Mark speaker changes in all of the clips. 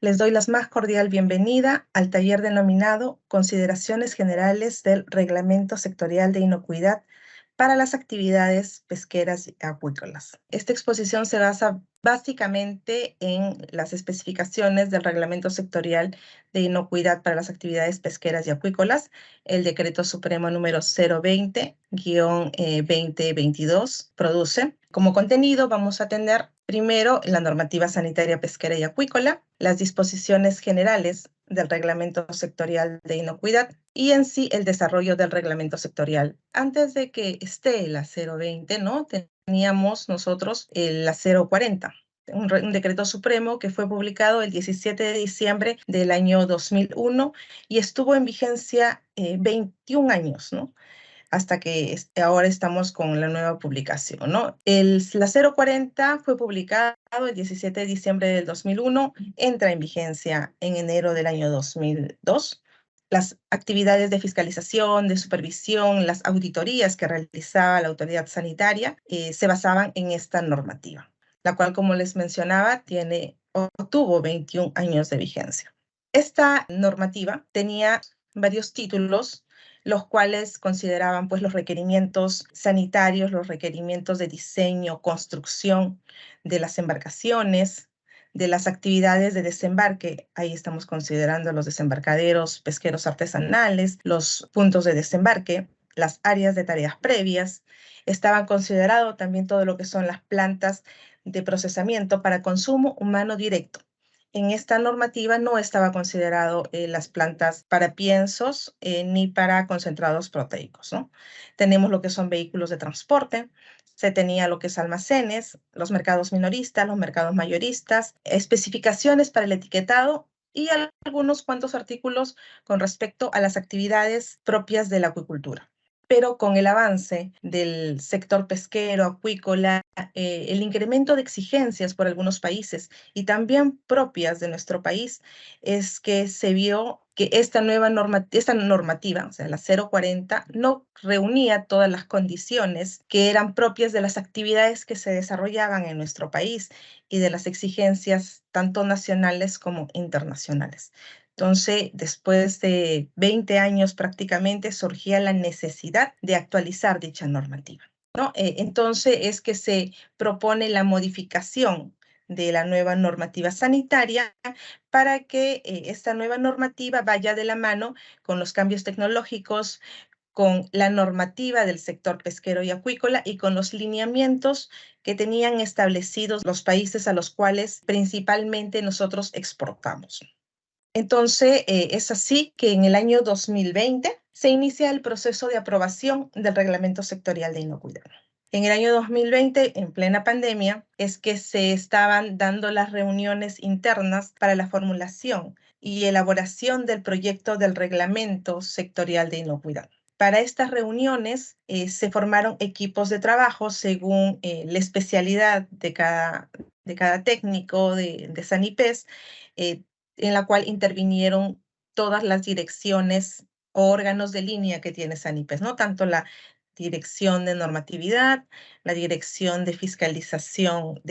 Speaker 1: Les doy la más cordial bienvenida al taller denominado Consideraciones Generales del Reglamento Sectorial de Inocuidad para las actividades pesqueras y acuícolas. Esta exposición se basa básicamente en las especificaciones del Reglamento Sectorial de Inocuidad para las actividades pesqueras y acuícolas, el Decreto Supremo número 020-2022 produce. Como contenido vamos a tener primero la normativa sanitaria pesquera y acuícola, las disposiciones generales del Reglamento Sectorial de Inocuidad y en sí el desarrollo del Reglamento Sectorial. Antes de que esté la 020, ¿no? Teníamos nosotros la 040. Un decreto supremo que fue publicado el 17 de diciembre del año 2001 y estuvo en vigencia 21 años, ¿no? Hasta que ahora estamos con la nueva publicación, ¿no? La 040 fue publicado el 17 de diciembre del 2001, entra en vigencia en enero del año 2002. Las actividades de fiscalización, de supervisión, las auditorías que realizaba la autoridad sanitaria se basaban en esta normativa, la cual, como les mencionaba, tuvo 21 años de vigencia. Esta normativa tenía varios títulos, los cuales consideraban pues los requerimientos sanitarios, los requerimientos de diseño, construcción de las embarcaciones, de las actividades de desembarque. Ahí estamos considerando los desembarcaderos pesqueros artesanales, los puntos de desembarque, las áreas de tareas previas. Estaban considerados también todo lo que son las plantas de procesamiento para consumo humano directo. En esta normativa no estaba considerado las plantas para piensos ni para concentrados proteicos, ¿no? Tenemos lo que son vehículos de transporte, se tenía lo que es almacenes, los mercados minoristas, los mercados mayoristas, especificaciones para el etiquetado y algunos cuantos artículos con respecto a las actividades propias de la acuicultura. Pero con el avance del sector pesquero, acuícola, el incremento de exigencias por algunos países y también propias de nuestro país, es que se vio que esta normativa, o sea, la 040, no reunía todas las condiciones que eran propias de las actividades que se desarrollaban en nuestro país y de las exigencias tanto nacionales como internacionales. Entonces, después de 20 años prácticamente, surgía la necesidad de actualizar dicha normativa, ¿no? Entonces es que se propone la modificación de la nueva normativa sanitaria para que esta nueva normativa vaya de la mano con los cambios tecnológicos, con la normativa del sector pesquero y acuícola y con los lineamientos que tenían establecidos los países a los cuales principalmente nosotros exportamos. Entonces, es así que en el año 2020 se inicia el proceso de aprobación del Reglamento Sectorial de Inocuidad. En el año 2020, en plena pandemia, es que se estaban dando las reuniones internas para la formulación y elaboración del proyecto del Reglamento Sectorial de Inocuidad. Para estas reuniones se formaron equipos de trabajo según la especialidad de cada técnico de Sanipes, en la cual intervinieron todas las direcciones o órganos de línea que tiene Sanipes, ¿no? Tanto la dirección de normatividad, la dirección de fiscalización,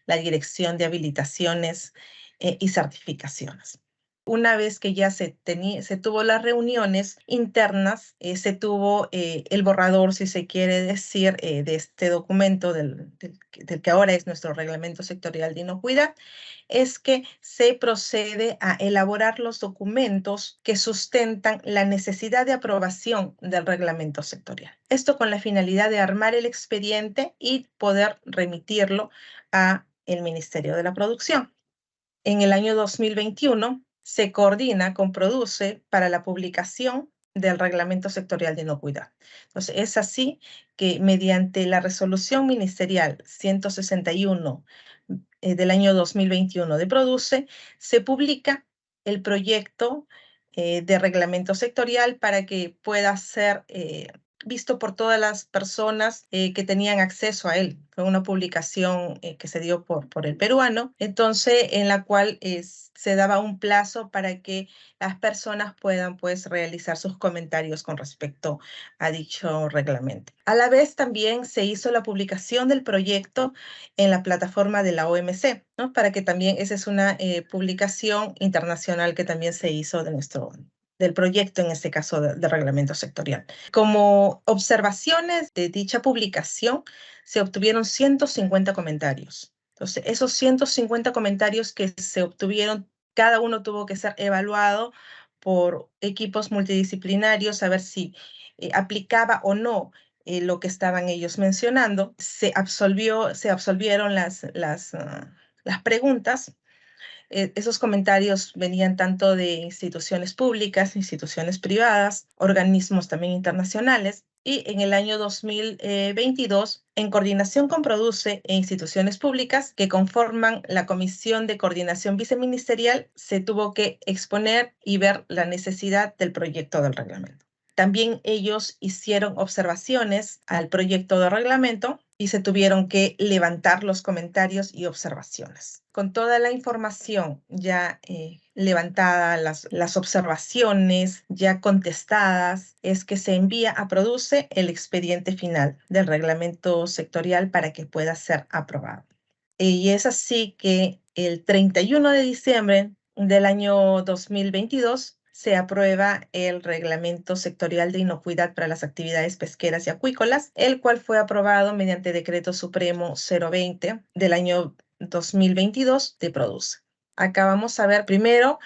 Speaker 1: la dirección de habilitaciones y certificaciones. Una vez que ya se tuvo las reuniones internas, se tuvo el borrador, si se quiere decir, de este documento del que ahora es nuestro Reglamento Sectorial de Inocuidad, es que se procede a elaborar los documentos que sustentan la necesidad de aprobación del reglamento sectorial. Esto con la finalidad de armar el expediente y poder remitirlo al Ministerio de la Producción. En el año 2021 se coordina con Produce para la publicación del Reglamento Sectorial de Inocuidad. Entonces, es así que mediante la resolución ministerial 161 del año 2021 de Produce, se publica el proyecto de reglamento sectorial para que pueda ser visto por todas las personas que tenían acceso a él. Fue una publicación que se dio por el peruano, entonces en la cual se daba un plazo para que las personas puedan pues realizar sus comentarios con respecto a dicho reglamento. A la vez también se hizo la publicación del proyecto en la plataforma de la OMC, ¿no? Para que también esa es una publicación internacional que también se hizo del proyecto, en este caso de reglamento sectorial. Como observaciones de dicha publicación, se obtuvieron 150 comentarios. Entonces, esos 150 comentarios que se obtuvieron, cada uno tuvo que ser evaluado por equipos multidisciplinarios, a ver si aplicaba o no lo que estaban ellos mencionando. Se absolvieron las preguntas. Esos comentarios venían tanto de instituciones públicas, instituciones privadas, organismos también internacionales. Y en el año 2022, en coordinación con Produce e instituciones públicas que conforman la Comisión de Coordinación Viceministerial, se tuvo que exponer y ver la necesidad del proyecto del reglamento. También ellos hicieron observaciones al proyecto de reglamento y se tuvieron que levantar los comentarios y observaciones. Con toda la información ya levantada, las observaciones ya contestadas, es que se envía a Produce el expediente final del reglamento sectorial para que pueda ser aprobado. Y es así que el 31 de diciembre del año 2022 se aprueba el Reglamento Sectorial de Inocuidad para las Actividades Pesqueras y Acuícolas, el cual fue aprobado mediante Decreto Supremo 020 del año 2022 de Produce. Acá vamos a ver primero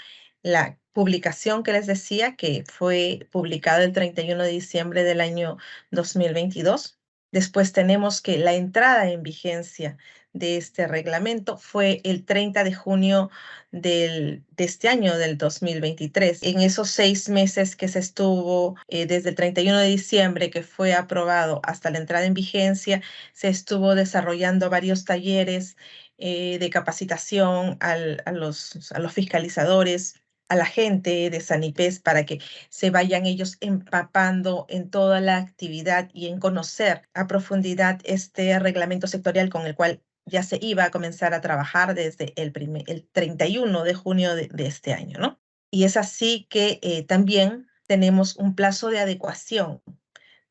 Speaker 1: la publicación que les decía, que fue publicada el 31 de diciembre del año 2022. Después tenemos que la entrada en vigencia de este reglamento fue el 30 de junio de este año, del 2023. En esos 6 meses que se estuvo, desde el 31 de diciembre que fue aprobado hasta la entrada en vigencia, se estuvo desarrollando varios talleres de capacitación a los fiscalizadores, a la gente de Sanipes, para que se vayan ellos empapando en toda la actividad y en conocer a profundidad este reglamento sectorial con el cual ya se iba a comenzar a trabajar desde el 31 de junio de este año, ¿no? Y es así que también tenemos un plazo de adecuación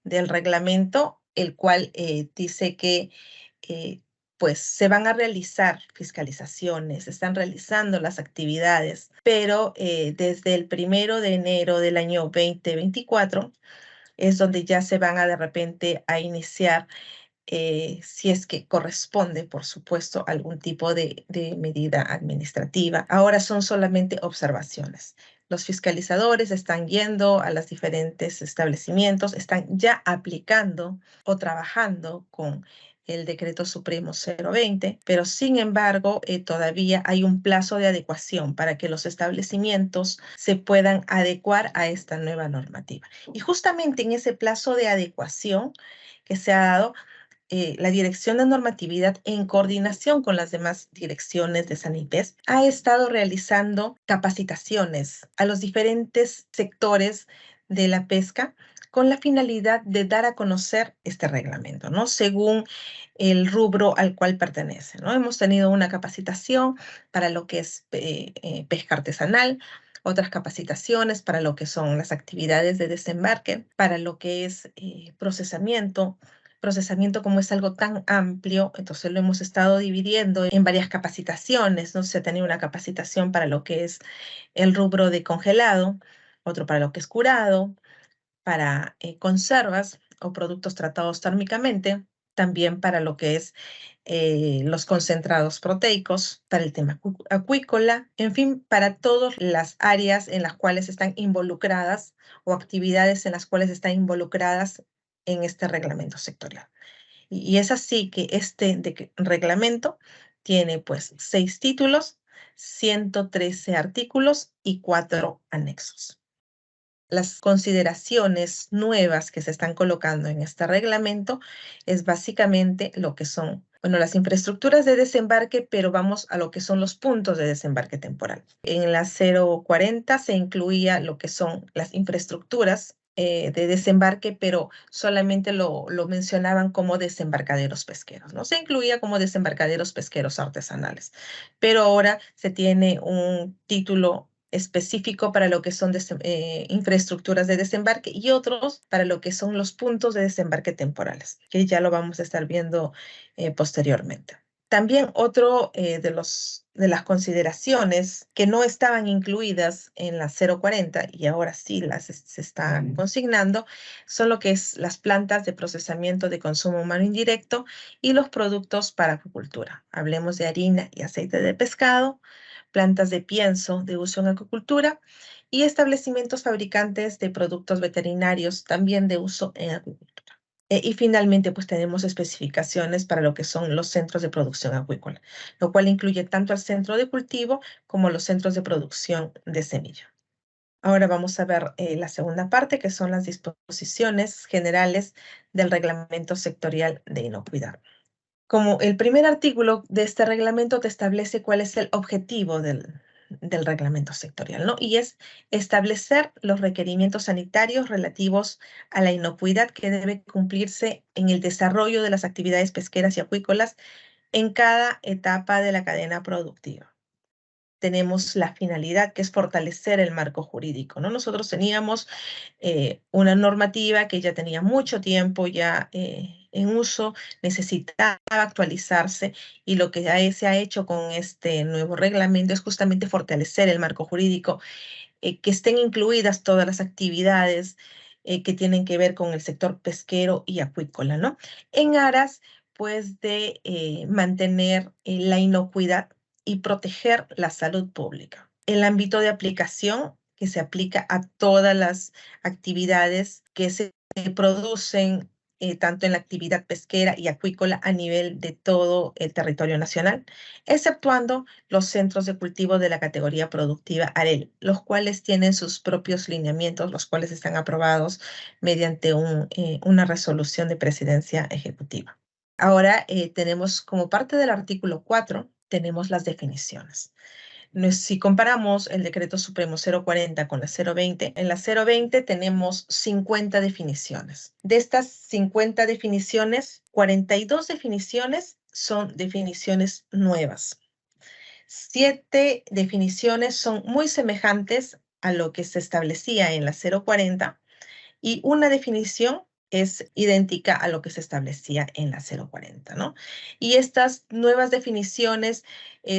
Speaker 1: del reglamento, el cual dice que pues se van a realizar fiscalizaciones, se están realizando las actividades, pero desde el 1 de enero del año 2024 es donde ya se van de repente a iniciar, si es que corresponde, por supuesto, algún tipo de medida administrativa. Ahora son solamente observaciones. Los fiscalizadores están yendo a los diferentes establecimientos, están ya aplicando o trabajando con el Decreto Supremo 020, pero sin embargo todavía hay un plazo de adecuación para que los establecimientos se puedan adecuar a esta nueva normativa. Y justamente en ese plazo de adecuación que se ha dado, la Dirección de Normatividad, en coordinación con las demás direcciones de Sanipes, ha estado realizando capacitaciones a los diferentes sectores de la pesca con la finalidad de dar a conocer este reglamento, ¿no? Según el rubro al cual pertenece, ¿no? Hemos tenido una capacitación para lo que es pesca artesanal, otras capacitaciones para lo que son las actividades de desembarque, para lo que es procesamiento, como es algo tan amplio, entonces lo hemos estado dividiendo en varias capacitaciones, ¿no? Se ha tenido una capacitación para lo que es el rubro de congelado, otro para lo que es curado, para conservas o productos tratados térmicamente, también para lo que es los concentrados proteicos, para el tema acuícola, en fin, para todas las áreas en las cuales están involucradas o actividades en las cuales están involucradas en este reglamento sectorial. Y es así que este reglamento tiene pues 6 títulos, 113 artículos y 4 anexos. Las consideraciones nuevas que se están colocando en este reglamento es básicamente lo que son, bueno, las infraestructuras de desembarque, pero vamos a lo que son los puntos de desembarque temporal. En la 040 se incluía lo que son las infraestructuras de desembarque, pero solamente lo mencionaban como desembarcaderos pesqueros, ¿no? Se incluía como desembarcaderos pesqueros artesanales, pero ahora se tiene un título específico para lo que son infraestructuras de desembarque y otros para lo que son los puntos de desembarque temporales, que ya lo vamos a estar viendo posteriormente. También otro de las consideraciones que no estaban incluidas en la 040 y ahora sí se están consignando son lo que es las plantas de procesamiento de consumo humano indirecto y los productos para acuicultura. Hablemos de harina y aceite de pescado, plantas de pienso de uso en acuicultura y establecimientos fabricantes de productos veterinarios también de uso en acuicultura. Y finalmente, pues tenemos especificaciones para lo que son los centros de producción acuícola, lo cual incluye tanto el centro de cultivo como los centros de producción de semilla. Ahora vamos a ver la segunda parte, que son las disposiciones generales del reglamento sectorial de inocuidad. Como el primer artículo de este reglamento te establece cuál es el objetivo del reglamento sectorial, ¿no? Y es establecer los requerimientos sanitarios relativos a la inocuidad que debe cumplirse en el desarrollo de las actividades pesqueras y acuícolas en cada etapa de la cadena productiva. Tenemos la finalidad que es fortalecer el marco jurídico, ¿no? Nosotros teníamos una normativa que ya tenía mucho tiempo ya en uso, necesitaba actualizarse y lo que se ha hecho con este nuevo reglamento es justamente fortalecer el marco jurídico, que estén incluidas todas las actividades que tienen que ver con el sector pesquero y acuícola, ¿no? En aras, pues, de mantener la inocuidad y proteger la salud pública. El ámbito de aplicación que se aplica a todas las actividades que se producen tanto en la actividad pesquera y acuícola a nivel de todo el territorio nacional, exceptuando los centros de cultivo de la categoría productiva AREL, los cuales tienen sus propios lineamientos, los cuales están aprobados mediante una resolución de presidencia ejecutiva. Ahora tenemos como parte del artículo 4, tenemos las definiciones. Si comparamos el Decreto Supremo 040 con la 020, en la 020 tenemos 50 definiciones. De estas 50 definiciones, 42 definiciones son definiciones nuevas. 7 definiciones son muy semejantes a lo que se establecía en la 040 y una definición es idéntica a lo que se establecía en la 040, ¿no? Y estas nuevas definiciones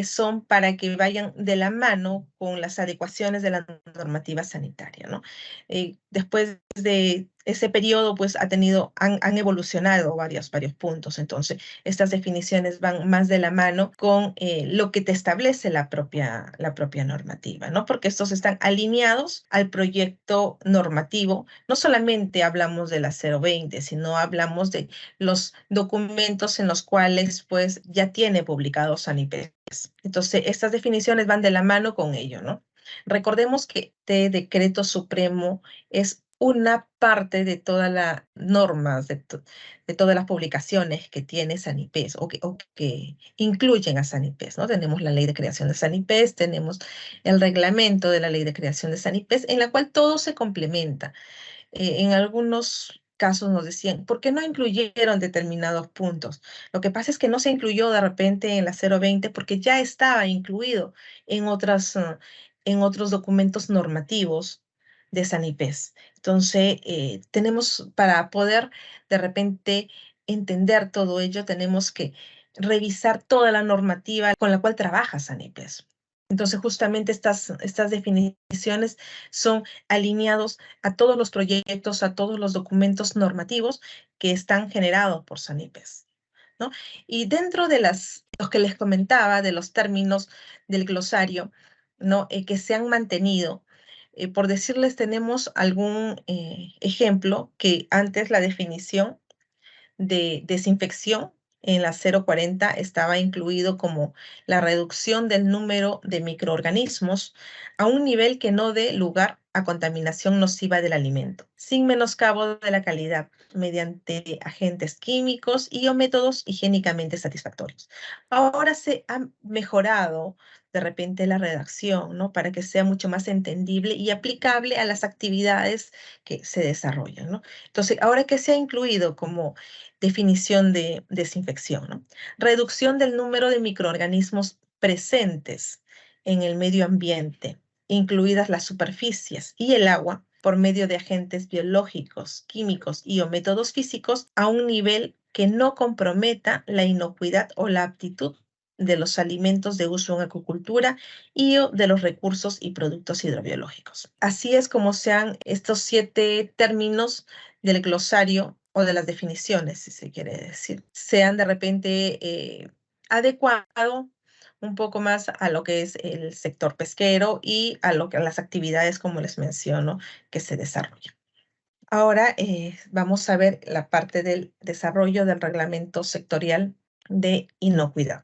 Speaker 1: son para que vayan de la mano con las adecuaciones de la normativa sanitaria, ¿no? Después de ese periodo, pues han evolucionado varios puntos. Entonces, estas definiciones van más de la mano con lo que te establece la propia normativa, ¿no? Porque estos están alineados al proyecto normativo. No solamente hablamos de la 020, sino hablamos de los documentos en los cuales pues ya tiene publicados SANIPES. Entonces, estas definiciones van de la mano con ello, ¿no? Recordemos que este decreto supremo es una parte de todas las normas, de todas las publicaciones que tiene SANIPES o que incluyen a SANIPES, ¿no? Tenemos la ley de creación de SANIPES, tenemos el reglamento de la ley de creación de SANIPES, en la cual todo se complementa. En algunos casos nos decían, ¿por qué no incluyeron determinados puntos? Lo que pasa es que no se incluyó de repente en la 020 porque ya estaba incluido en en otros documentos normativos de SANIPES. Entonces, tenemos para poder de repente entender todo ello, tenemos que revisar toda la normativa con la cual trabaja SANIPES. Entonces, justamente estas definiciones son alineados a todos los proyectos, a todos los documentos normativos que están generados por SANIPES, ¿no? Y dentro de los que les comentaba, de los términos del glosario, ¿no? Que se han mantenido, por decirles, tenemos algún ejemplo que antes la definición de desinfección en la 040 estaba incluido como la reducción del número de microorganismos a un nivel que no dé lugar a contaminación nociva del alimento, sin menoscabo de la calidad, mediante agentes químicos y o métodos higiénicamente satisfactorios. Ahora se ha mejorado de repente la redacción, ¿no? Para que sea mucho más entendible y aplicable a las actividades que se desarrollan, ¿no? Entonces, ahora que se ha incluido como definición de desinfección, ¿no? Reducción del número de microorganismos presentes en el medio ambiente, incluidas las superficies y el agua, por medio de agentes biológicos, químicos y o métodos físicos a un nivel que no comprometa la inocuidad o la aptitud de los alimentos de uso en acuicultura y o de los recursos y productos hidrobiológicos. Así es como sean estos 7 términos del glosario o de las definiciones, si se quiere decir, sean de repente adecuado un poco más a lo que es el sector pesquero y a las actividades, como les menciono, que se desarrollan. Ahora vamos a ver la parte del desarrollo del reglamento sectorial de inocuidad.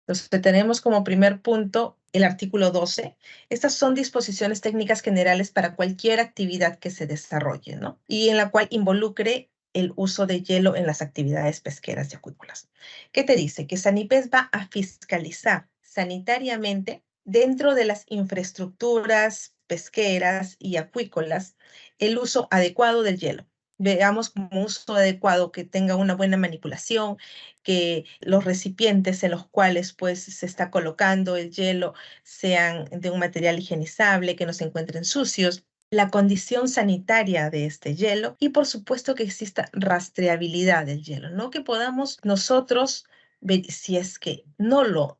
Speaker 1: Entonces, tenemos como primer punto el artículo 12. Estas son disposiciones técnicas generales para cualquier actividad que se desarrolle, ¿no? Y en la cual involucre el uso de hielo en las actividades pesqueras y acuícolas. ¿Qué te dice? Que Sanipes va a fiscalizar sanitariamente dentro de las infraestructuras pesqueras y acuícolas el uso adecuado del hielo. Veamos como uso adecuado, que tenga una buena manipulación, que los recipientes en los cuales pues se está colocando el hielo sean de un material higienizable, que no se encuentren sucios, la condición sanitaria de este hielo y por supuesto que exista rastreabilidad del hielo, ¿no? Que podamos nosotros ver si es que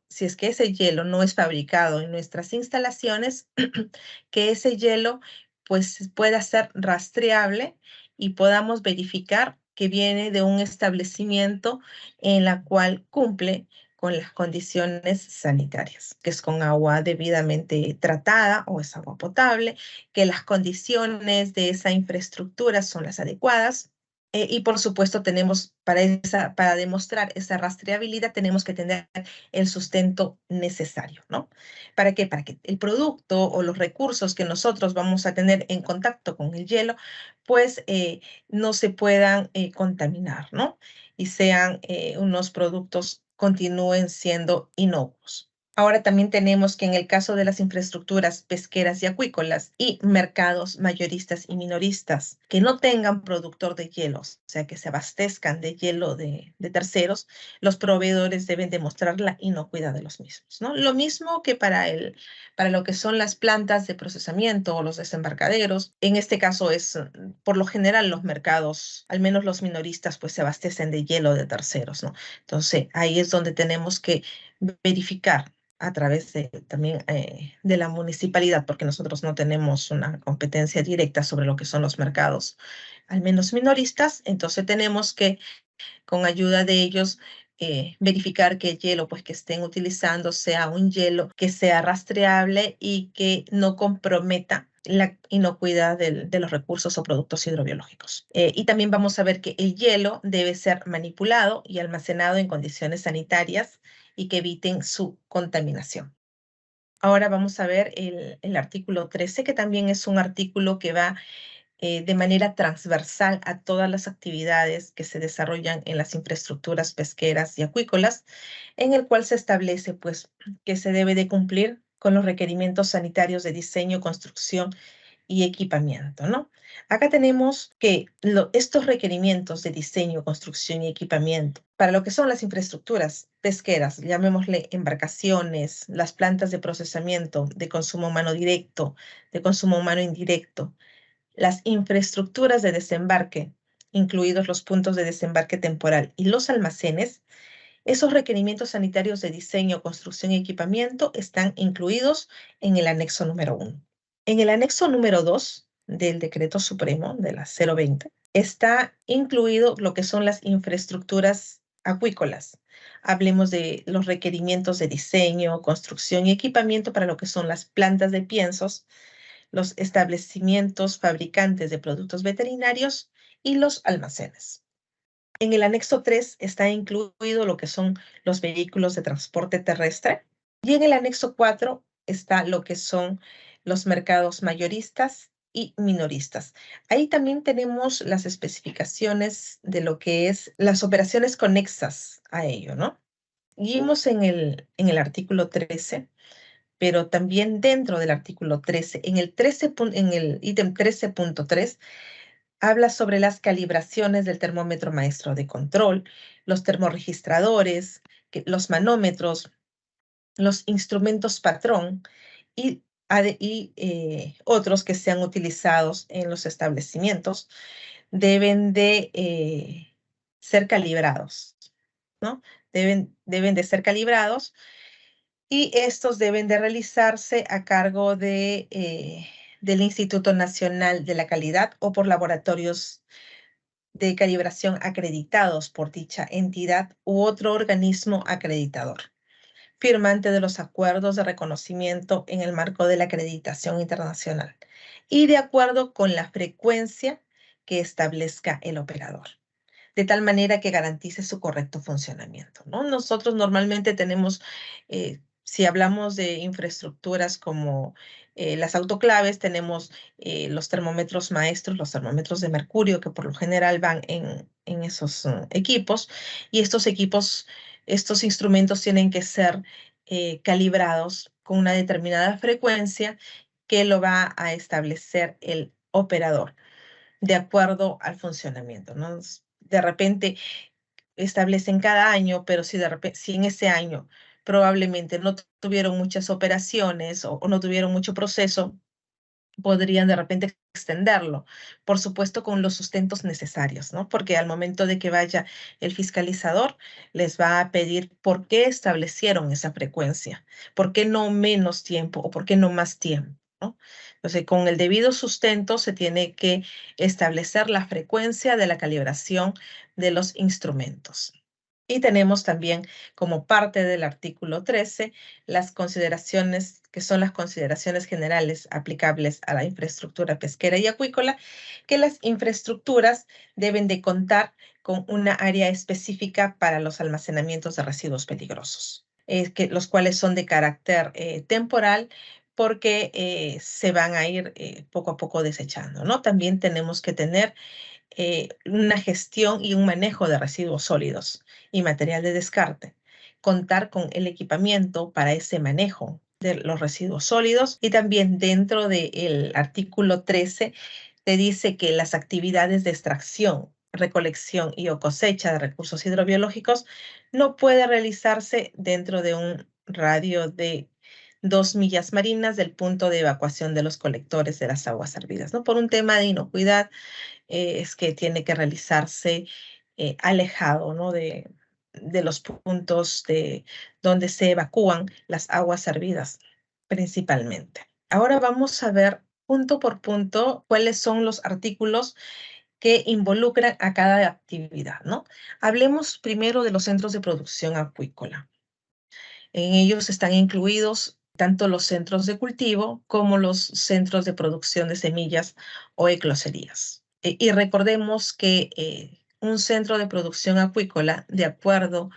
Speaker 1: si es que ese hielo no es fabricado en nuestras instalaciones, que ese hielo pues pueda ser rastreable y podamos verificar que viene de un establecimiento en la cual cumple con las condiciones sanitarias, que es con agua debidamente tratada o es agua potable, que las condiciones de esa infraestructura son las adecuadas. Y por supuesto tenemos para demostrar esa rastreabilidad tenemos que tener el sustento necesario, ¿no? ¿Para qué? Para que el producto o los recursos que nosotros vamos a tener en contacto con el hielo, pues no se puedan contaminar, ¿no? Y sean unos productos, continúen siendo inocuos. Ahora también tenemos que en el caso de las infraestructuras pesqueras y acuícolas y mercados mayoristas y minoristas que no tengan productor de hielos, o sea, que se abastezcan de hielo de terceros, los proveedores deben demostrar la inocuidad de los mismos, ¿no? Lo mismo que para lo que son las plantas de procesamiento o los desembarcaderos. En este caso es, por lo general, los mercados, al menos los minoristas, pues se abastecen de hielo de terceros, ¿no? Entonces, ahí es donde tenemos que verificar a través también de la municipalidad, porque nosotros no tenemos una competencia directa sobre lo que son los mercados, al menos minoristas, entonces tenemos que, con ayuda de ellos, verificar que el hielo pues, que estén utilizando sea un hielo que sea rastreable y que no comprometa la inocuidad de los recursos o productos hidrobiológicos. Y también vamos a ver que el hielo debe ser manipulado y almacenado en condiciones sanitarias y que eviten su contaminación. Ahora vamos a ver el artículo 13, que también es un artículo que va de manera transversal a todas las actividades que se desarrollan en las infraestructuras pesqueras y acuícolas, en el cual se establece pues, que se debe de cumplir con los requerimientos sanitarios de diseño, construcción y equipamiento, ¿no? Acá tenemos que estos requerimientos de diseño, construcción y equipamiento para lo que son las infraestructuras pesqueras, llamémosle embarcaciones, las plantas de procesamiento de consumo humano directo, de consumo humano indirecto, las infraestructuras de desembarque, incluidos los puntos de desembarque temporal y los almacenes. Esos requerimientos sanitarios de diseño, construcción y equipamiento están incluidos en el anexo número 1. En el anexo número 2 del Decreto Supremo de la 020 está incluido lo que son las infraestructuras acuícolas. Hablemos de los requerimientos de diseño, construcción y equipamiento para lo que son las plantas de piensos, los establecimientos fabricantes de productos veterinarios y los almacenes. En el anexo 3 está incluido lo que son los vehículos de transporte terrestre y en el anexo 4 está lo que son los mercados mayoristas y minoristas. Ahí también tenemos las especificaciones de lo que es las operaciones conexas a ello, ¿no? Vimos en el artículo 13 pero también dentro del artículo 13, en el ítem 13.3, habla sobre las calibraciones del termómetro maestro de control, los termorregistradores, los manómetros, los instrumentos patrón y, otros que sean utilizados en los establecimientos deben de ser calibrados, ¿no? Deben de ser calibrados y estos deben de realizarse a cargo del Instituto Nacional de la Calidad o por laboratorios de calibración acreditados por dicha entidad u otro organismo acreditador, firmante de los acuerdos de reconocimiento en el marco de la acreditación internacional y de acuerdo con la frecuencia que establezca el operador, de tal manera que garantice su correcto funcionamiento, ¿no? Nosotros normalmente tenemos, si hablamos de infraestructuras como las autoclaves, tenemos los termómetros maestros, los termómetros de mercurio, que por lo general van en esos equipos, y estos instrumentos tienen que ser calibrados con una determinada frecuencia que lo va a establecer el operador de acuerdo al funcionamiento, ¿no? De repente establecen cada año, pero si en ese año probablemente no tuvieron muchas operaciones o no tuvieron mucho proceso, podrían de repente extenderlo, por supuesto con los sustentos necesarios, ¿no? Porque al momento de que vaya el fiscalizador, les va a pedir por qué establecieron esa frecuencia, por qué no menos tiempo o por qué no más tiempo, ¿no? Entonces, con el debido sustento se tiene que establecer la frecuencia de la calibración de los instrumentos. Y tenemos también como parte del artículo 13 las consideraciones, que son las consideraciones generales aplicables a la infraestructura pesquera y acuícola, que las infraestructuras deben de contar con una área específica para los almacenamientos de residuos peligrosos, los cuales son de carácter temporal porque se van a ir poco a poco desechando, ¿no? También tenemos que tener una gestión y un manejo de residuos sólidos y material de descarte, contar con el equipamiento para ese manejo de los residuos sólidos y también dentro del artículo 13 te dice que las actividades de extracción, recolección y o cosecha de recursos hidrobiológicos no puede realizarse dentro de un radio de 2 millas marinas del punto de evacuación de los colectores de las aguas servidas, ¿no? Por un tema de inocuidad es que tiene que realizarse alejado, ¿no? de los puntos donde se evacúan las aguas servidas principalmente. Ahora vamos a ver punto por punto cuáles son los artículos que involucran a cada actividad, ¿no? Hablemos primero de los centros de producción acuícola. En ellos están incluidos tanto los centros de cultivo como los centros de producción de semillas o ecloserías. Y recordemos que un centro de producción acuícola, de acuerdo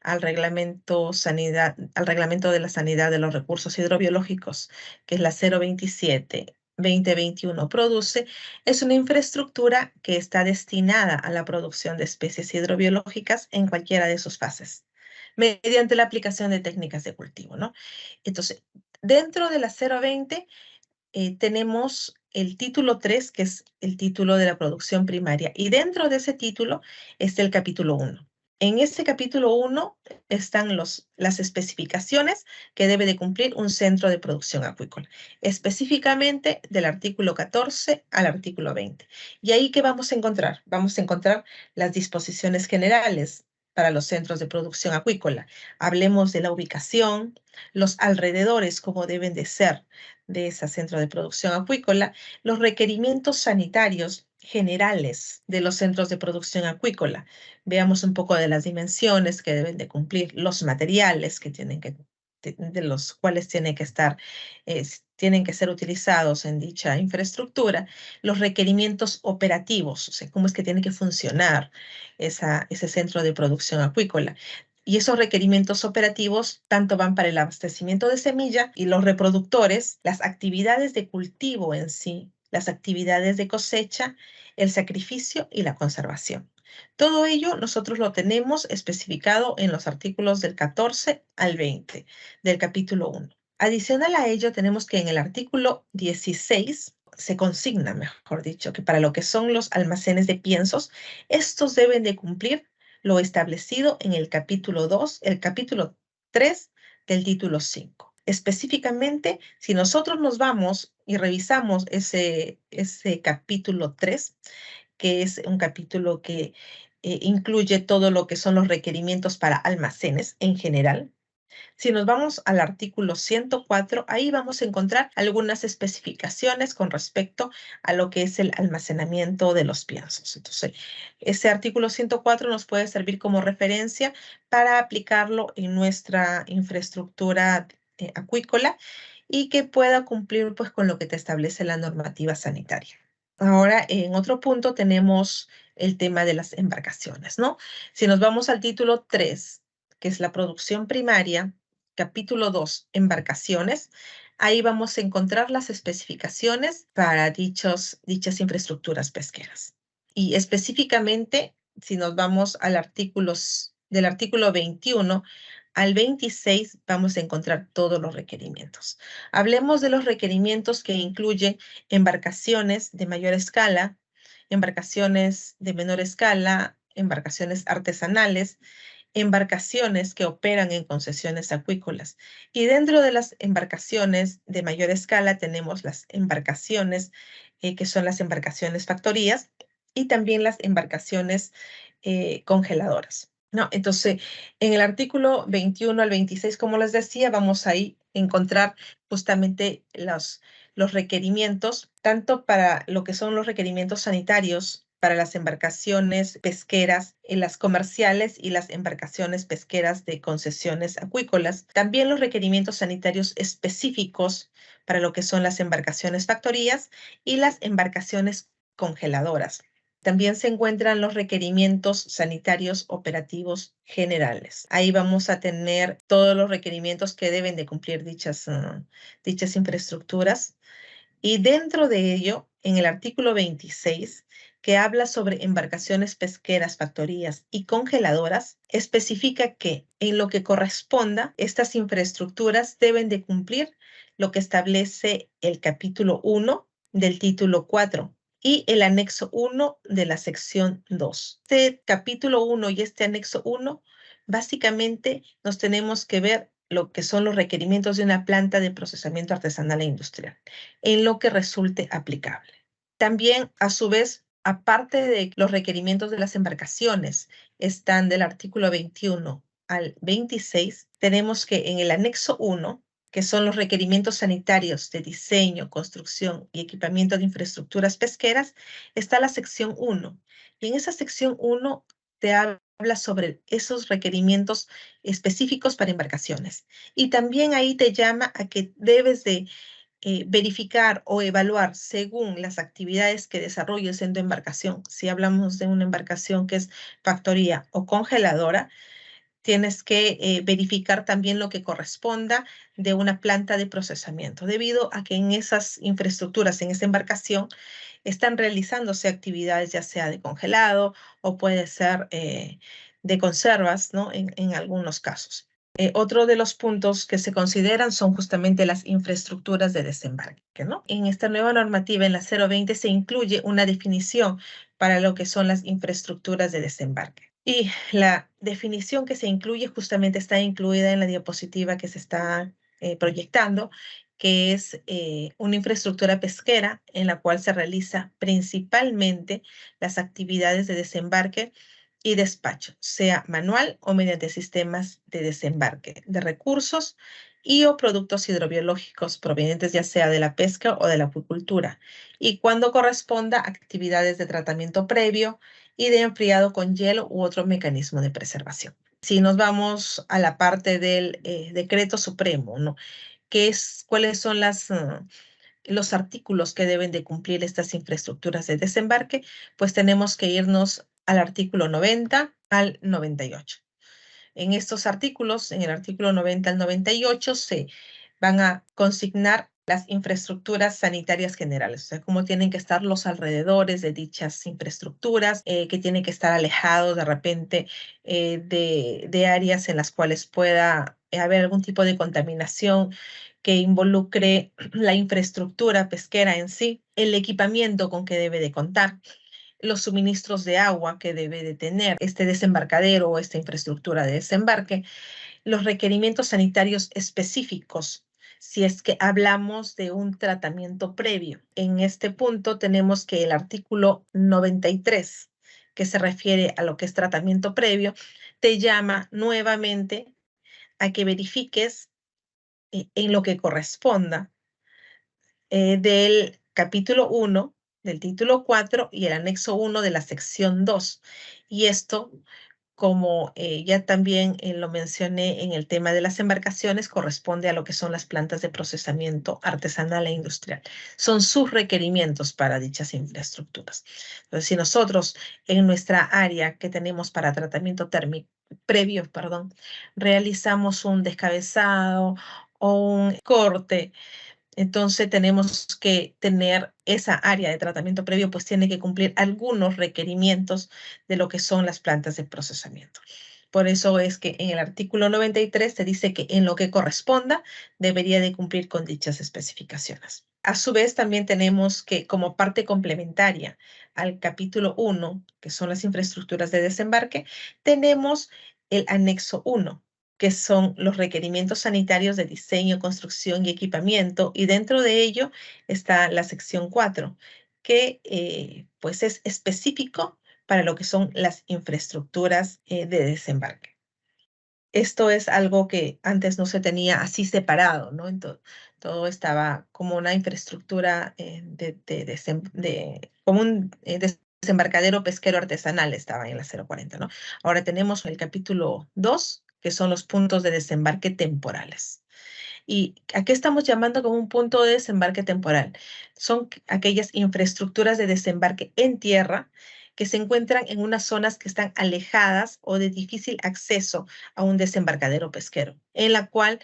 Speaker 1: al reglamento de la sanidad de los recursos hidrobiológicos, que es la 027/2021 produce, es una infraestructura que está destinada a la producción de especies hidrobiológicas en cualquiera de sus fases, mediante la aplicación de técnicas de cultivo, ¿no? Entonces, dentro de la 020 tenemos el título 3, que es el título de la producción primaria, y dentro de ese título está el capítulo 1. En este capítulo 1 están las especificaciones que debe de cumplir un centro de producción acuícola, específicamente del artículo 14 al artículo 20. ¿Y ahí qué vamos a encontrar? Vamos a encontrar las disposiciones generales para los centros de producción acuícola. Hablemos de la ubicación, los alrededores, cómo deben de ser de ese centro de producción acuícola, los requerimientos sanitarios generales de los centros de producción acuícola. Veamos un poco de las dimensiones que deben de cumplir, los materiales que de los cuales tienen que ser utilizados en dicha infraestructura, los requerimientos operativos, o sea, cómo es que tiene que funcionar ese centro de producción acuícola. Y esos requerimientos operativos tanto van para el abastecimiento de semilla y los reproductores, las actividades de cultivo en sí, las actividades de cosecha, el sacrificio y la conservación. Todo ello nosotros lo tenemos especificado en los artículos del 14 al 20 del capítulo 1. Adicional a ello, tenemos que en el artículo 16 se consigna, mejor dicho, que para lo que son los almacenes de piensos, estos deben de cumplir lo establecido en el capítulo 2, el capítulo 3 del título 5. Específicamente, si nosotros nos vamos y revisamos ese capítulo 3, que es un capítulo que incluye todo lo que son los requerimientos para almacenes en general. Si nos vamos al artículo 104, ahí vamos a encontrar algunas especificaciones con respecto a lo que es el almacenamiento de los piensos. Entonces, ese artículo 104 nos puede servir como referencia para aplicarlo en nuestra infraestructura acuícola y que pueda cumplir pues con lo que te establece la normativa sanitaria. Ahora, en otro punto tenemos el tema de las embarcaciones, ¿no? Si nos vamos al título 3, que es la producción primaria, capítulo 2, embarcaciones, ahí vamos a encontrar las especificaciones para dichas infraestructuras pesqueras. Y específicamente, si nos vamos al del artículo 21 al 26, vamos a encontrar todos los requerimientos. Hablemos de los requerimientos que incluyen embarcaciones de mayor escala, embarcaciones de menor escala, embarcaciones artesanales, embarcaciones que operan en concesiones acuícolas. Y dentro de las embarcaciones de mayor escala tenemos las embarcaciones que son las embarcaciones factorías y también las embarcaciones congeladoras. ¿No? Entonces, en el artículo 21 al 26, como les decía, vamos a encontrar justamente los requerimientos, tanto para lo que son los requerimientos sanitarios para las embarcaciones pesqueras, las comerciales y las embarcaciones pesqueras de concesiones acuícolas. También los requerimientos sanitarios específicos para lo que son las embarcaciones factorías y las embarcaciones congeladoras. También se encuentran los requerimientos sanitarios operativos generales. Ahí vamos a tener todos los requerimientos que deben de cumplir dichas infraestructuras. Y dentro de ello, en el artículo 26, que habla sobre embarcaciones pesqueras, factorías y congeladoras, especifica que en lo que corresponda, estas infraestructuras deben de cumplir lo que establece el capítulo 1 del título 4 y el anexo 1 de la sección 2. Este capítulo 1 y este anexo 1, básicamente nos tenemos que ver lo que son los requerimientos de una planta de procesamiento artesanal e industrial, en lo que resulte aplicable. También, a su vez, aparte de los requerimientos de las embarcaciones, están del artículo 21 al 26, tenemos que en el anexo 1, que son los requerimientos sanitarios de diseño, construcción y equipamiento de infraestructuras pesqueras, está la sección 1. Y en esa sección 1 te habla sobre esos requerimientos específicos para embarcaciones. Y también ahí te llama a que debes de verificar o evaluar según las actividades que desarrolles en tu embarcación. Si hablamos de una embarcación que es factoría o congeladora, tienes que verificar también lo que corresponda de una planta de procesamiento, debido a que en esas infraestructuras, en esa embarcación, están realizándose actividades ya sea de congelado o puede ser de conservas, ¿no? En algunos casos. Otro de los puntos que se consideran son justamente las infraestructuras de desembarque, ¿no? En esta nueva normativa, en la 020, se incluye una definición para lo que son las infraestructuras de desembarque. Y la definición que se incluye justamente está incluida en la diapositiva que se está proyectando, que es una infraestructura pesquera en la cual se realiza principalmente las actividades de desembarque y despacho, sea manual o mediante sistemas de desembarque de recursos y o productos hidrobiológicos provenientes ya sea de la pesca o de la acuicultura, y cuando corresponda actividades de tratamiento previo y de enfriado con hielo u otro mecanismo de preservación. Si nos vamos a la parte del decreto supremo, ¿no? ¿Cuáles son los artículos que deben de cumplir estas infraestructuras de desembarque? Pues tenemos que irnos al artículo 90 al 98. En estos artículos, en el artículo 90 al 98, se van a consignar las infraestructuras sanitarias generales, o sea, cómo tienen que estar los alrededores de dichas infraestructuras, que tienen que estar alejados de repente de áreas en las cuales pueda haber algún tipo de contaminación que involucre la infraestructura pesquera en sí, el equipamiento con que debe de contar, los suministros de agua que debe de tener este desembarcadero o esta infraestructura de desembarque, los requerimientos sanitarios específicos, si es que hablamos de un tratamiento previo. En este punto tenemos que el artículo 93, que se refiere a lo que es tratamiento previo, te llama nuevamente a que verifiques en lo que corresponda del capítulo 1, del título 4 y el anexo 1 de la sección 2. Y esto, como ya también lo mencioné en el tema de las embarcaciones, corresponde a lo que son las plantas de procesamiento artesanal e industrial. Son sus requerimientos para dichas infraestructuras. Entonces, si nosotros en nuestra área que tenemos para tratamiento térmico previo, realizamos un descabezado o un corte, entonces tenemos que tener esa área de tratamiento previo, pues tiene que cumplir algunos requerimientos de lo que son las plantas de procesamiento. Por eso es que en el artículo 93 se dice que en lo que corresponda debería de cumplir con dichas especificaciones. A su vez, también tenemos que como parte complementaria al capítulo 1, que son las infraestructuras de desembarque, tenemos el anexo 1, que son los requerimientos sanitarios de diseño, construcción y equipamiento, y dentro de ello está la sección 4, que pues es específico para lo que son las infraestructuras de desembarque. Esto es algo que antes no se tenía así separado, ¿no? Entonces, todo estaba como una infraestructura como un desembarcadero pesquero artesanal estaba en la 040, ¿no? Ahora tenemos el capítulo 2, que son los puntos de desembarque temporales. ¿Y a qué estamos llamando como un punto de desembarque temporal? Son aquellas infraestructuras de desembarque en tierra que se encuentran en unas zonas que están alejadas o de difícil acceso a un desembarcadero pesquero, en la cual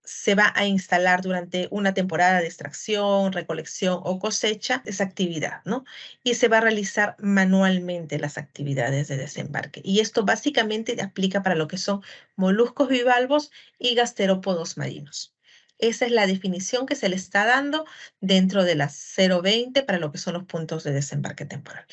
Speaker 1: se va a instalar durante una temporada de extracción, recolección o cosecha esa actividad, ¿no? Y se va a realizar manualmente las actividades de desembarque. Y esto básicamente aplica para lo que son moluscos bivalvos y gasterópodos marinos. Esa es la definición que se le está dando dentro de la 020 para lo que son los puntos de desembarque temporal.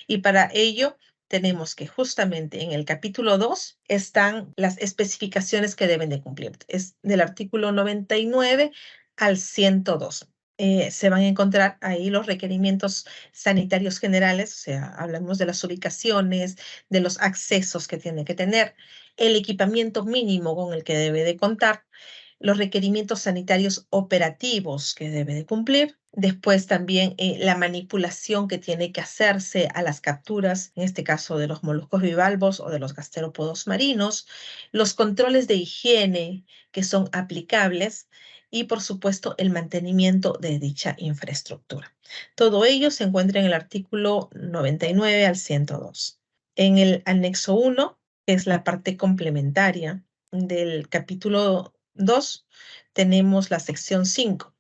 Speaker 1: Y para ello tenemos que justamente en el capítulo 2 están las especificaciones que deben de cumplir. Es del artículo 99 al 102. Se van a encontrar ahí los requerimientos sanitarios generales, o sea, hablamos de las ubicaciones, de los accesos que tiene que tener, el equipamiento mínimo con el que debe de contar, los requerimientos sanitarios operativos que debe de cumplir. Después también la manipulación que tiene que hacerse a las capturas, en este caso de los moluscos bivalvos o de los gasterópodos marinos, los controles de higiene que son aplicables y por supuesto el mantenimiento de dicha infraestructura. Todo ello se encuentra en el artículo 99 al 102. En el anexo 1, que es la parte complementaria del capítulo 2, tenemos la sección 5,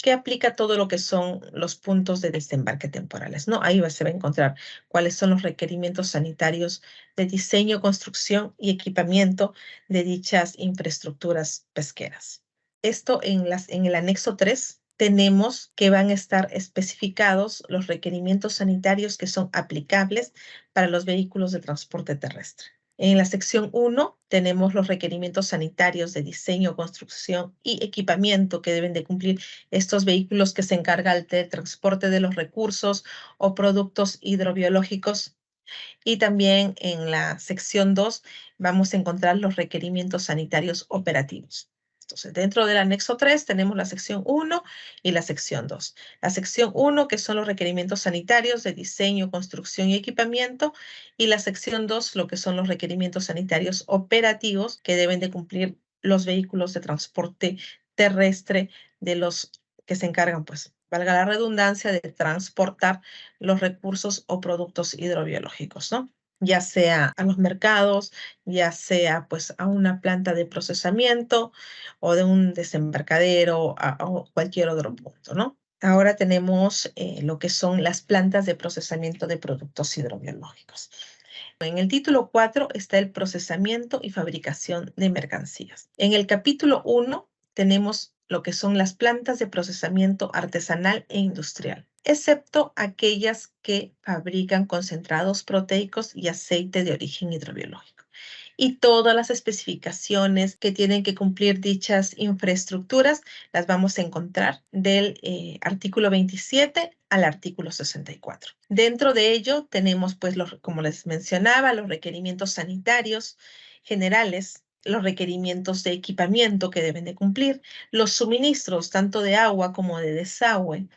Speaker 1: que aplica todo lo que son los puntos de desembarque temporales, ¿no? Ahí se va a encontrar cuáles son los requerimientos sanitarios de diseño, construcción y equipamiento de dichas infraestructuras pesqueras. Esto en el anexo 3 tenemos que van a estar especificados los requerimientos sanitarios que son aplicables para los vehículos de transporte terrestre. En la sección 1 tenemos los requerimientos sanitarios de diseño, construcción y equipamiento que deben de cumplir estos vehículos que se encargan del transporte de los recursos o productos hidrobiológicos. Y también en la sección 2 vamos a encontrar los requerimientos sanitarios operativos. Entonces, dentro del anexo 3 tenemos la sección 1 y la sección 2. La sección 1, que son los requerimientos sanitarios de diseño, construcción y equipamiento, y la sección 2, lo que son los requerimientos sanitarios operativos que deben de cumplir los vehículos de transporte terrestre de los que se encargan, pues, valga la redundancia, de transportar los recursos o productos hidrobiológicos, ¿no? Ya sea a los mercados, ya sea pues a una planta de procesamiento o de un desembarcadero o cualquier otro punto, ¿no? Ahora tenemos lo que son las plantas de procesamiento de productos hidrobiológicos. En el título 4 está el procesamiento y fabricación de mercancías. En el capítulo 1 tenemos lo que son las plantas de procesamiento artesanal e industrial, excepto aquellas que fabrican concentrados proteicos y aceite de origen hidrobiológico. Y todas las especificaciones que tienen que cumplir dichas infraestructuras las vamos a encontrar del artículo 27 al artículo 64. Dentro de ello tenemos, pues, como les mencionaba, los requerimientos sanitarios generales, los requerimientos de equipamiento que deben de cumplir, los suministros tanto de agua como de desagüe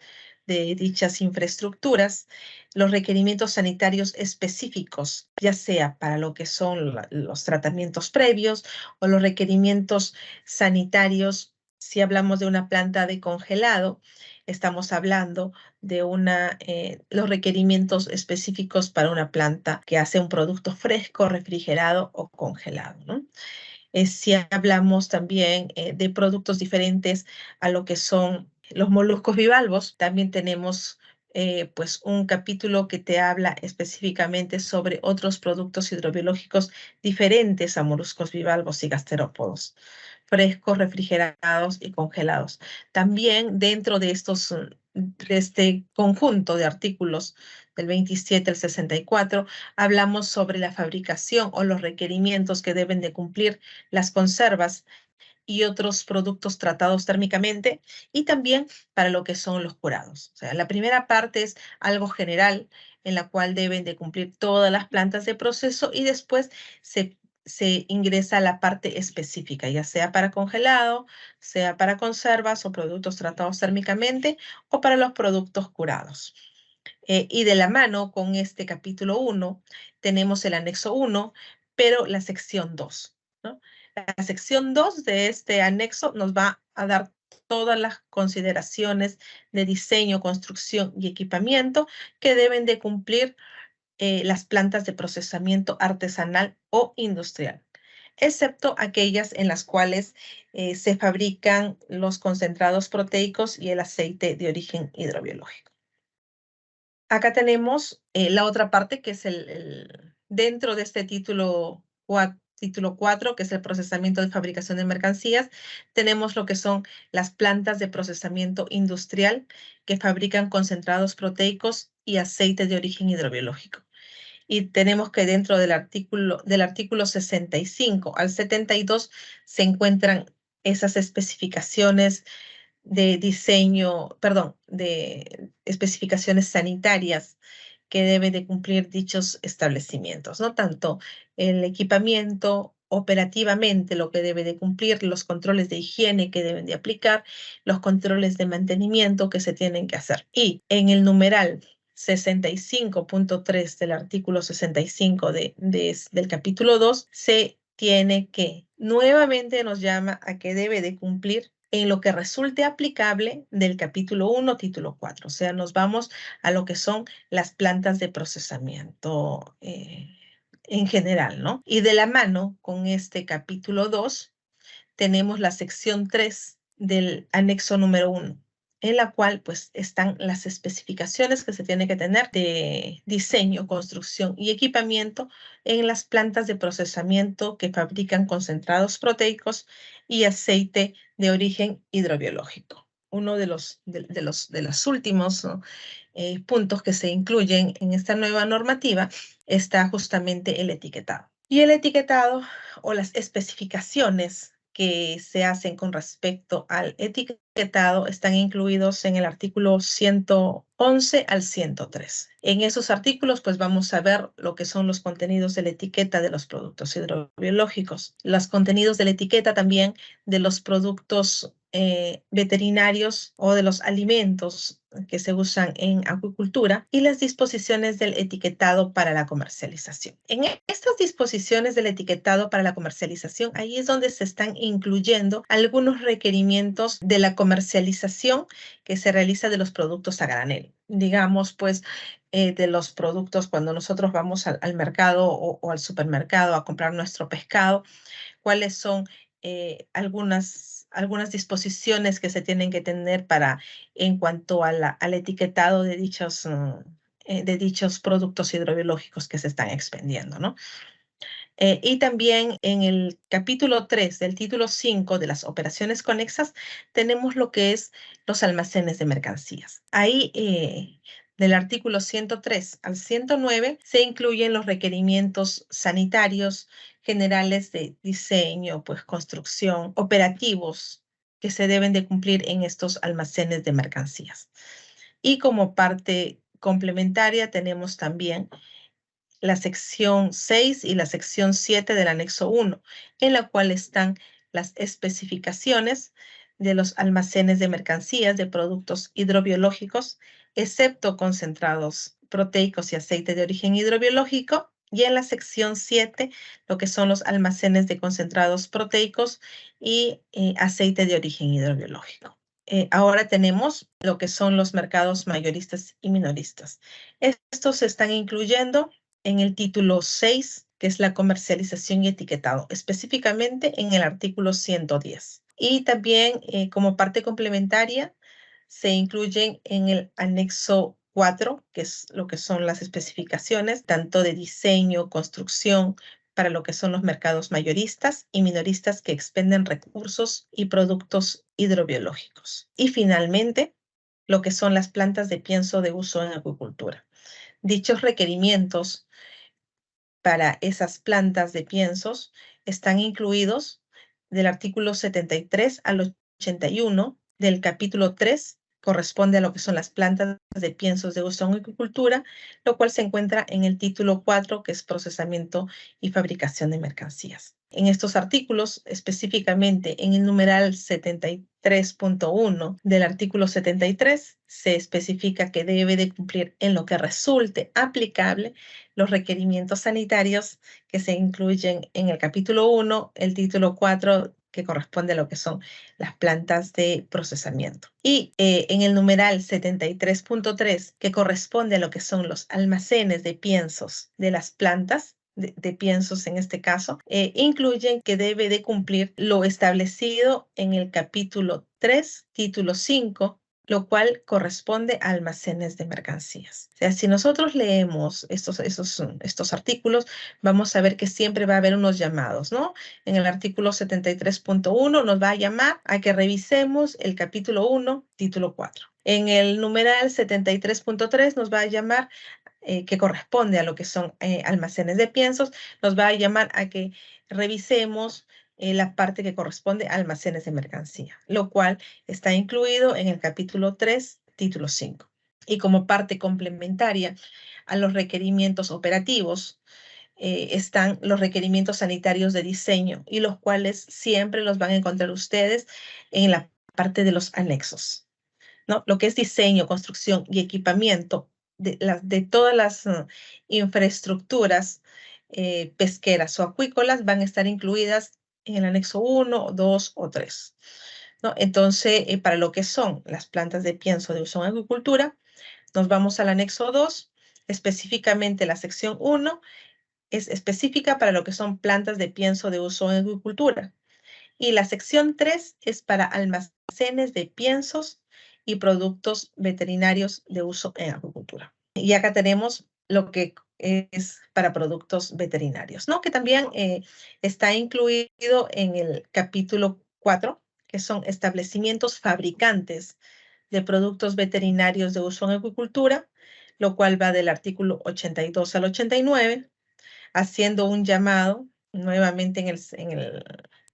Speaker 1: de dichas infraestructuras, los requerimientos sanitarios específicos, ya sea para lo que son los tratamientos previos o los requerimientos sanitarios. Si hablamos de una planta de congelado, estamos hablando de los requerimientos específicos para una planta que hace un producto fresco, refrigerado o congelado, ¿no? Si hablamos también de productos diferentes a lo que son los moluscos bivalvos, también tenemos pues un capítulo que te habla específicamente sobre otros productos hidrobiológicos diferentes a moluscos bivalvos y gasterópodos, frescos, refrigerados y congelados. También dentro de este conjunto de artículos del 27 al 64, hablamos sobre la fabricación o los requerimientos que deben de cumplir las conservas y otros productos tratados térmicamente, y también para lo que son los curados. O sea, la primera parte es algo general en la cual deben de cumplir todas las plantas de proceso, y después se ingresa a la parte específica, ya sea para congelado, sea para conservas o productos tratados térmicamente, o para los productos curados. Y de la mano con este capítulo 1 tenemos el anexo 1, pero la sección 2, ¿no? La sección 2 de este anexo nos va a dar todas las consideraciones de diseño, construcción y equipamiento que deben de cumplir las plantas de procesamiento artesanal o industrial, excepto aquellas en las cuales se fabrican los concentrados proteicos y el aceite de origen hidrobiológico. Acá tenemos la otra parte, que es dentro de este título 4, que es el procesamiento de fabricación de mercancías, tenemos lo que son las plantas de procesamiento industrial que fabrican concentrados proteicos y aceite de origen hidrobiológico. Y tenemos que dentro del artículo 65 al 72 se encuentran esas especificaciones de diseño, perdón, de especificaciones sanitarias que deben de cumplir dichos establecimientos, ¿no? Tanto el equipamiento operativamente, lo que debe de cumplir, los controles de higiene que deben de aplicar, los controles de mantenimiento que se tienen que hacer. Y en el numeral 65.3 del artículo 65 del capítulo 2, se tiene que, nuevamente nos llama a que debe de cumplir en lo que resulte aplicable del capítulo 1, título 4. O sea, nos vamos a lo que son las plantas de procesamiento en general, ¿no? Y de la mano con este capítulo 2, tenemos la sección 3 del anexo número 1, en la cual pues están las especificaciones que se tiene que tener de diseño, construcción y equipamiento en las plantas de procesamiento que fabrican concentrados proteicos y aceite de origen hidrobiológico. Uno de los últimos, ¿no? Puntos que se incluyen en esta nueva normativa está justamente el etiquetado. Y el etiquetado o las especificaciones que se hacen con respecto al etiquetado están incluidos en el artículo 111 al 103. En esos artículos, pues vamos a ver lo que son los contenidos de la etiqueta de los productos hidrobiológicos, los contenidos de la etiqueta también de los productos veterinarios o de los alimentos que se usan en acuicultura, y las disposiciones del etiquetado para la comercialización. En estas disposiciones del etiquetado para la comercialización, ahí es donde se están incluyendo algunos requerimientos de la comercialización que se realiza de los productos a granel. Digamos, pues, de los productos cuando nosotros vamos al mercado o al supermercado a comprar nuestro pescado, cuáles son algunas disposiciones que se tienen que tener en cuanto al etiquetado de dichos productos hidrobiológicos que se están expendiendo, ¿no? Y también en el capítulo 3 del título 5 de las operaciones conexas tenemos lo que es los almacenes de mercancías. Ahí, del artículo 103 al 109 se incluyen los requerimientos sanitarios generales de diseño, pues construcción, operativos que se deben de cumplir en estos almacenes de mercancías. Y como parte complementaria tenemos también la sección 6 y la sección 7 del anexo 1, en la cual están las especificaciones de los almacenes de mercancías de productos hidrobiológicos, excepto concentrados proteicos y aceite de origen hidrobiológico, y en la sección 7, lo que son los almacenes de concentrados proteicos y aceite de origen hidrobiológico. Ahora tenemos lo que son los mercados mayoristas y minoristas. Estos se están incluyendo en el título 6, que es la comercialización y etiquetado, específicamente en el artículo 110. Y también como parte complementaria se incluyen en el anexo 4, que es lo que son las especificaciones, tanto de diseño, construcción, para lo que son los mercados mayoristas y minoristas que expenden recursos y productos hidrobiológicos. Y finalmente, lo que son las plantas de pienso de uso en acuicultura. Dichos requerimientos para esas plantas de piensos están incluidos del artículo 73 al 81 del capítulo 3, corresponde a lo que son las plantas de piensos de uso en agricultura, lo cual se encuentra en el título 4, que es procesamiento y fabricación de mercancías. En estos artículos, específicamente en el numeral 73.1 del artículo 73, se especifica que debe de cumplir en lo que resulte aplicable los requerimientos sanitarios que se incluyen en el capítulo 1, el título 4, que corresponde a lo que son las plantas de procesamiento. Y en el numeral 73.3, que corresponde a lo que son los almacenes de piensos de las plantas, de piensos en este caso, incluyen que debe de cumplir lo establecido en el capítulo 3, título 5, lo cual corresponde a almacenes de mercancías. O sea, si nosotros leemos estos artículos, vamos a ver que siempre va a haber unos llamados, ¿no? En el artículo 73.1 nos va a llamar a que revisemos el capítulo 1, título 4. En el numeral 73.3 nos va a llamar que corresponde a lo que son almacenes de piensos, nos va a llamar a que revisemos la parte que corresponde a almacenes de mercancía, lo cual está incluido en el capítulo 3, título 5. Y como parte complementaria a los requerimientos operativos, están los requerimientos sanitarios de diseño, y los cuales siempre los van a encontrar ustedes en la parte de los anexos, ¿no? Lo que es diseño, construcción y equipamiento de todas las infraestructuras pesqueras o acuícolas van a estar incluidas en el anexo 1, 2 o 3, ¿no? Entonces, para lo que son las plantas de pienso de uso en agricultura, nos vamos al anexo 2, específicamente la sección 1 es específica para lo que son plantas de pienso de uso en agricultura. Y la sección 3 es para almacenes de piensos y productos veterinarios de uso en agricultura. Y acá tenemos lo que es para productos veterinarios, ¿no? Que también está incluido en el capítulo 4, que son establecimientos fabricantes de productos veterinarios de uso en agricultura, lo cual va del artículo 82 al 89, haciendo un llamado nuevamente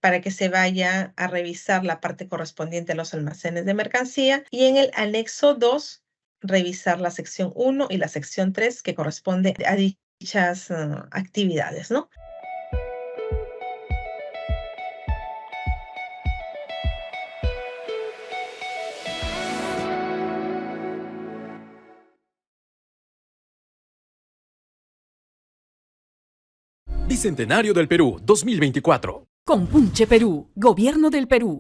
Speaker 1: para que se vaya a revisar la parte correspondiente a los almacenes de mercancía, y en el anexo 2 revisar la sección 1 y la sección 3 que corresponde a dichas actividades, ¿no?
Speaker 2: Bicentenario del Perú 2024.
Speaker 3: Compunche Perú, Gobierno del Perú.